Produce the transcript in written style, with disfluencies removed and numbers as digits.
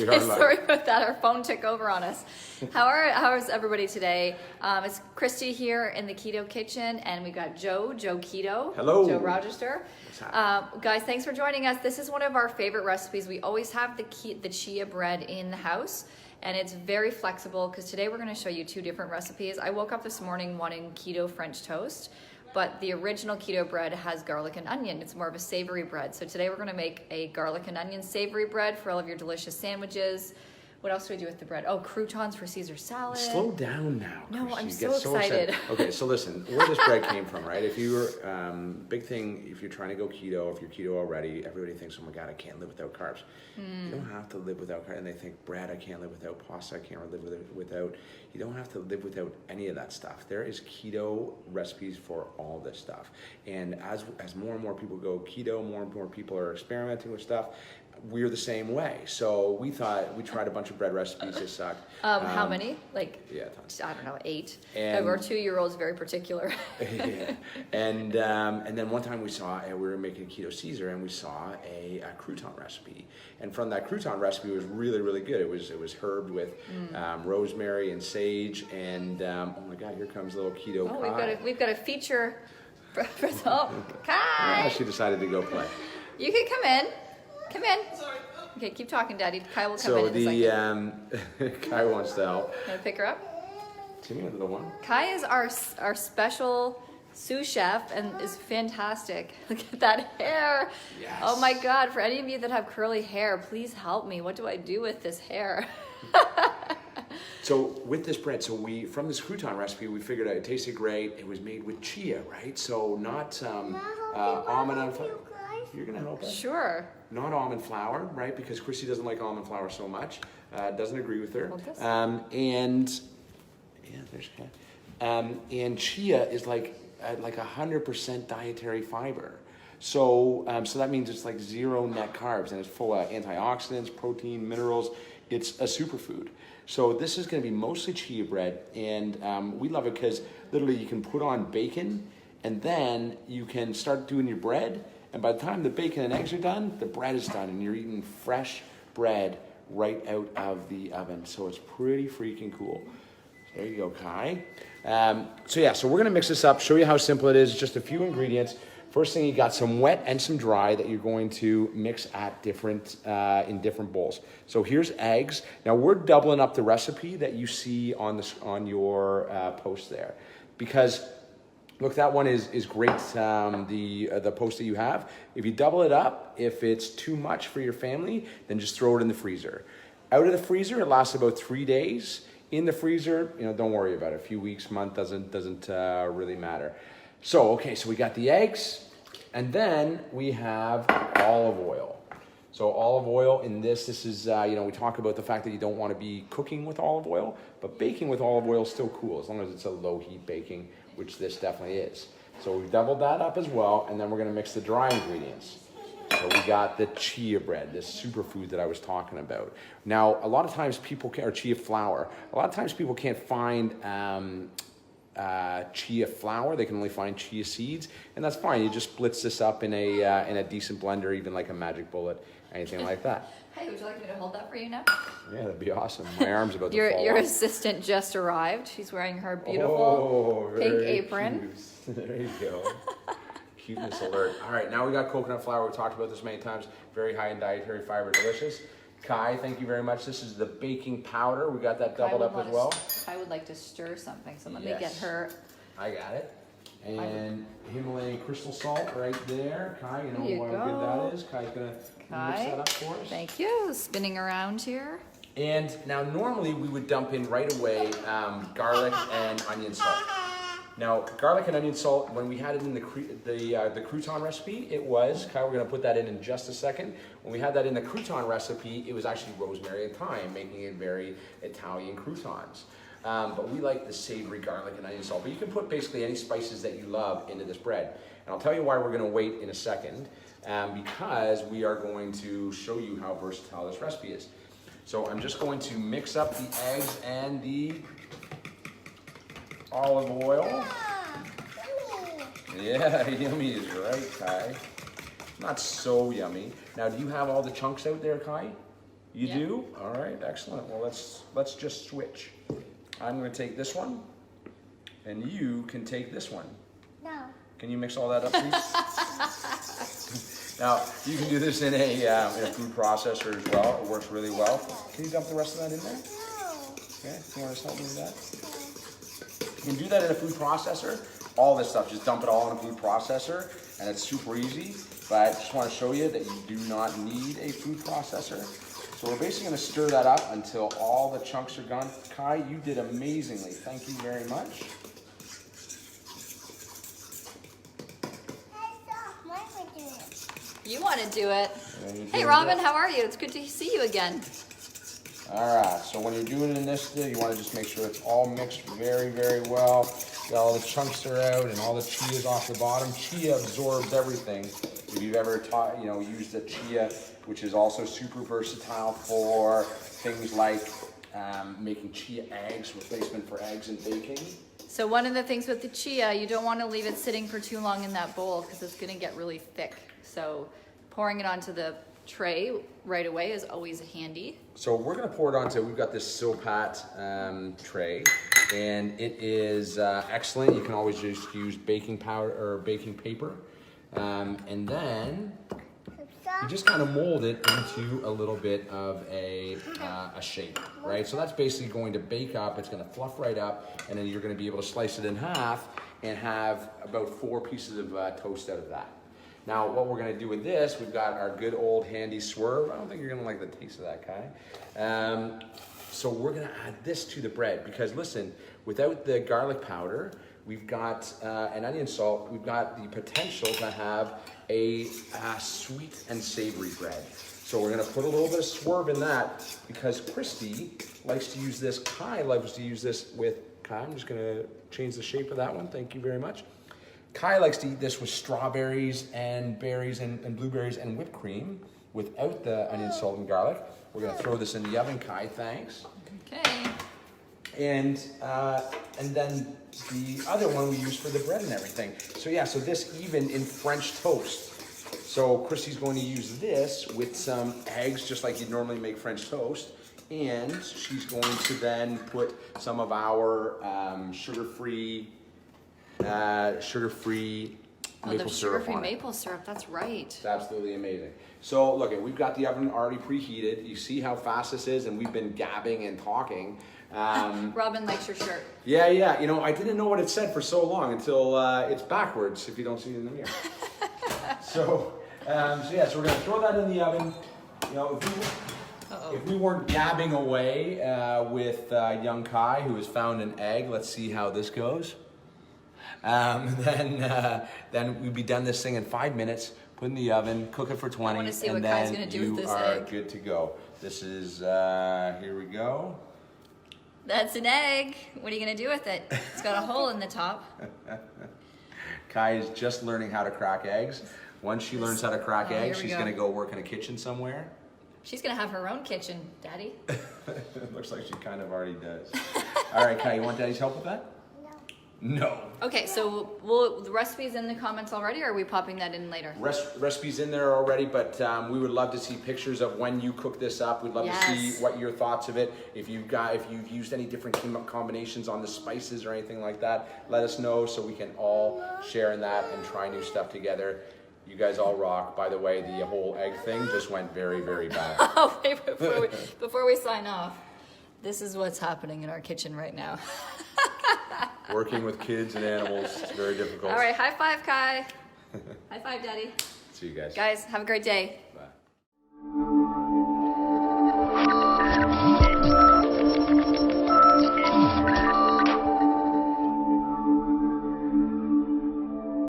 We are live. Sorry about that. Our phone took over on us. How is everybody today? It's Christy here in the Keto Kitchen, and we got Joe Keto. Hello. Joe Rochester. Guys, thanks for joining us. This is one of our favorite recipes. We always have the chia bread in the house, and it's very flexible because today we're going to show you two different recipes. I woke up this morning wanting keto French toast, but the original keto bread has garlic and onion. It's more of a savory bread. So today we're gonna make a garlic and onion savory bread for all of your delicious sandwiches. What else do we do with the bread? Oh, croutons for Caesar salad. Slow down now, No, Christy. I'm You so get excited. Okay, so listen, where this bread came from, right? If you were, big thing, if you're trying to go keto, if you're keto already, everybody thinks, oh my God, I can't live without carbs. You don't have to live without carbs. And they think, bread, I can't live without pasta, I can't live without. You don't have to live without any of that stuff. There is keto recipes for all this stuff. And as more and more people go keto, more and more people are experimenting with stuff. We're the same way. So we tried a bunch of bread recipes. They sucked. How many? Like, yeah, tons. I don't know, 8. And our 2-year-old's very particular. Yeah. And then one time we were making a keto Caesar, and we saw a crouton recipe. And from that crouton recipe, it was really, really good. It was herbed with rosemary and sage. And oh my God, here comes little keto. Oh, we've got a feature. Oh, Kai! She decided to go play. You can come in. Come in. Sorry. Okay, keep talking, Daddy. Kai will come in a second. Kai wants to help. Can I pick her up? Give me a little one. Kai is our special sous chef and is fantastic. Look at that hair. Yes. Oh my God, for any of you that have curly hair, please help me. What do I do with this hair? So with this bread, from this crouton recipe, we figured out it tasted great. It was made with chia, right? So not almond flour. You're gonna help us? Sure. Not almond flour, right? Because Chrissy doesn't like almond flour so much. Doesn't agree with her. And yeah, there's and chia is like 100% dietary fiber. So that means it's like 0 net carbs, and it's full of antioxidants, protein, minerals. It's a superfood. So this is going to be mostly chia bread, and we love it because literally you can put on bacon, and then you can start doing your bread. And by the time the bacon and eggs are done, the bread is done, and you're eating fresh bread right out of the oven. So it's pretty freaking cool. There you go, Kai. So we're gonna mix this up, show you how simple it is, just a few ingredients. First thing, you got some wet and some dry that you're going to mix at in different bowls. So here's eggs. Now we're doubling up the recipe that you see on your post there, because look, that one is great, the post that you have. If you double it up, if it's too much for your family, then just throw it in the freezer. Out of the freezer, it lasts about 3 days. In the freezer, don't worry about it. A few weeks, month doesn't really matter. So we got the eggs, and then we have olive oil. So olive oil in this is, we talk about the fact that you don't want to be cooking with olive oil, but baking with olive oil is still cool as long as it's a low heat baking, which this definitely is. So we've doubled that up as well, and then we're gonna mix the dry ingredients. So we got the chia bread, this superfood that I was talking about. Now, a lot of times or chia flour, a lot of times people can't find chia flour. They can only find chia seeds, and that's fine. You just blitz this up in a decent blender, even like a Magic Bullet, anything like that. Hey, would you like me to hold that for you now? Yeah, that'd be awesome. My arm's about to fall Your off. assistant just arrived. She's wearing her beautiful pink apron. Cute. There you go. Cuteness alert. All right, now we got coconut flour. We've talked about this many times. Very high in dietary fiber, delicious. Kai, thank you very much. This is the baking powder. We got that doubled up as well. I would like to stir something, so let me get her. I got it. And Himalayan crystal salt right there. Kai, you know how good that is. Kai's gonna mix that up for us. Thank you. Spinning around here. And now normally we would dump in right away garlic and onion salt. Now garlic and onion salt, when we had it in the crouton recipe, it was, Kai, we're gonna put that in just a second. When we had that in the crouton recipe, it was actually rosemary and thyme, making it very Italian croutons. But we like the savory garlic and onion salt. But you can put basically any spices that you love into this bread. And I'll tell you why we're gonna wait in a second, because we are going to show you how versatile this recipe is. So I'm just going to mix up the eggs and the olive oil. Yeah, yummy is right, Kai. Not so yummy. Now, do you have all the chunks out there, Kai? You do? All right, excellent. Well, let's just switch. I'm going to take this one, and you can take this one. No. Can you mix all that up, please? Now, you can do this in a food processor as well. It works really well. Can you dump the rest of that in there? No. Okay, you want to help me with that? You can do that in a food processor. All this stuff, just dump it all in a food processor, and it's super easy. But I just want to show you that you do not need a food processor. So we're basically going to stir that up until all the chunks are gone. Kai, you did amazingly. Thank you very much. You want to do it. Hey, doing Robin, good. how are you? It's good to see you again. All right, so when you're doing it in this, you want to just make sure it's all mixed very, very well. Got all the chunks are out and all the chia is off the bottom. Chia absorbs everything. If you've ever used a chia, which is also super versatile for things like making chia eggs, replacement for eggs and baking. So one of the things with the chia, you don't want to leave it sitting for too long in that bowl because it's going to get really thick. So pouring it onto the tray right away is always handy. So we're going to pour it onto, we've got this Silpat tray, and it is excellent. You can always just use baking powder or baking paper. And then you just kind of mold it into a little bit of a shape, right? So that's basically going to bake up, it's going to fluff right up, and then you're going to be able to slice it in half and have about 4 pieces of toast out of that. Now, what we're going to do with this, we've got our good old handy swerve. I don't think you're going to like the taste of that, Kai. So we're going to add this to the bread because, listen, without the garlic powder, we've got an onion salt. We've got the potential to have a sweet and savory bread. So we're going to put a little bit of swerve in that because Christy likes to use this. Kai loves to use this with Kai. I'm just going to change the shape of that one. Thank you very much. Kai likes to eat this with strawberries and berries and blueberries and whipped cream without the onion, salt, and garlic. We're going to throw this in the oven, Kai, thanks. Okay. And then the other one we use for the bread and everything. So yeah, so this even in French toast. So Christy's going to use this with some eggs, just like you'd normally make French toast. And she's going to then put some of our sugar-free maple syrup sugar-free on it. maple syrup, that's right. It's absolutely amazing. So look, we've got the oven already preheated. You see how fast this is, and we've been gabbing and talking. Robin likes your shirt. Yeah. You know, I didn't know what it said for so long until it's backwards if you don't see it in the mirror. So we're gonna throw that in the oven. You know, if we weren't gabbing away with young Kai, who has found an egg, let's see how this goes. Then we'd be done this thing in 5 minutes. Put in the oven, cook it for 20, I want to see and what Kai's then gonna do with you this are egg. good to go. This is here we go. That's an egg. What are you gonna do with it? It's got a hole in the top. Kai is just learning how to crack eggs. Once she learns how to crack eggs, she's gonna go work in a kitchen somewhere. She's gonna have her own kitchen, Daddy. It looks like she kind of already does. All right, Kai, you want Daddy's help with that? No. Okay, so the recipe's in the comments already, or are we popping that in later? Recipes in there already, but we would love to see pictures of when you cook this up. We'd love to see what your thoughts of it. If you've used any different combinations on the spices or anything like that, let us know so we can all share in that and try new stuff together. You guys all rock. By the way, the whole egg thing just went very, very bad. Oh, wait, before we sign off, this is what's happening in our kitchen right now. Working with kids and animals is very difficult. All right, high five, Kai. High five, Daddy. See you guys. Guys, have a great day. Bye.